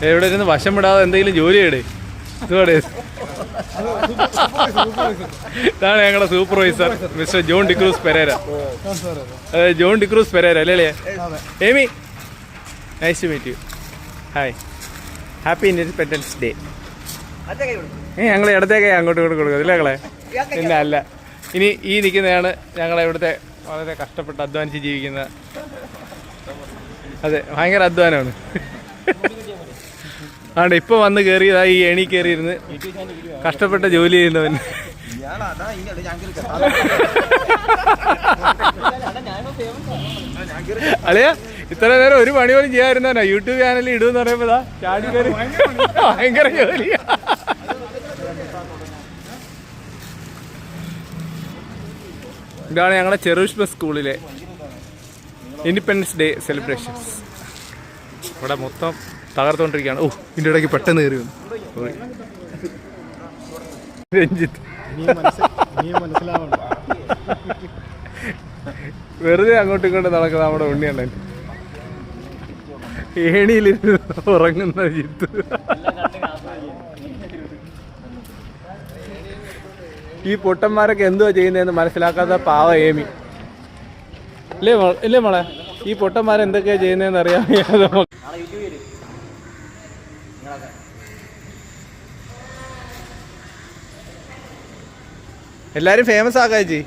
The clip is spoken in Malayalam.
എവിടെ ഇരുന്ന് വശം വിടാതെ എന്തെങ്കിലും ജോലി ചെയ്യടേ. ഇതാണ് ഞങ്ങളുടെ supervisor mister John D'Cruz Pereira. John D'Cruz Pereira അല്ലേ? Amy, nice to meet you. Hi, happy independence day. ഞങ്ങൾ ഇടത്തേക്ക് അങ്ങോട്ടും ഇങ്ങോട്ടും കൊടുക്കും അല്ലേ ഞങ്ങളെ? പിന്നെ അല്ല, ഇനി ഈ നിൽക്കുന്നതാണ് ഞങ്ങളെ ഇവിടുത്തെ വളരെ കഷ്ടപ്പെട്ട് അധ്വാനിച്ച് ജീവിക്കുന്ന. അതെ, ഭയങ്കര അധ്വാനമാണ്. ആണ്ട് ഇപ്പൊ വന്ന് കയറിയതാ ഈ എണി കയറിയിരുന്ന് കഷ്ടപ്പെട്ട ജോലി ചെയ്യുന്നവൻ. അളിയാ, ഇത്ര നേരം ഒരു പണി പോലും ചെയ്യാതിരുന്നവനാ യൂട്യൂബ് ചാനലിൽ ഇടുമെന്ന് പറയുമ്പോഴാ ചാടി കയറി. ഭയങ്കര ജോലിയാ. ഇതാണ് ഞങ്ങളുടെ ചെറുഷ്മ സ്കൂളിലെ ഇൻഡിപെൻഡൻസ് ഡേ സെലിബ്രേഷൻസ്. ഇവിടെ മൊത്തം തകർത്തുകൊണ്ടിരിക്കുകയാണ്. ഓ, ഇതിൻ്റെ ഇടയ്ക്ക് പെട്ടെന്ന് കയറി വന്നു രഞ്ജിത്ത്. വെറുതെ അങ്ങോട്ടും ഇങ്ങോട്ടും നടക്കുന്ന നമ്മുടെ ഉണ്ണിയണ്ണൻ. ഏണിയിലിരുന്ന് ഉറങ്ങുന്ന ജിത്ത്. ഈ പൊട്ടന്മാരൊക്കെ എന്തുവാ ചെയ്യുന്നതെന്ന് മനസ്സിലാക്കാത്ത പാവ ഏമി. ഇല്ലേ മോളെ? ഈ പൊട്ടന്മാരെന്തൊക്കെയാ ചെയ്യുന്നതെന്ന് അറിയാൻ വയ്യാതെ എല്ലാരും ഫേമസ് ആക്കാ ചേച്ചി.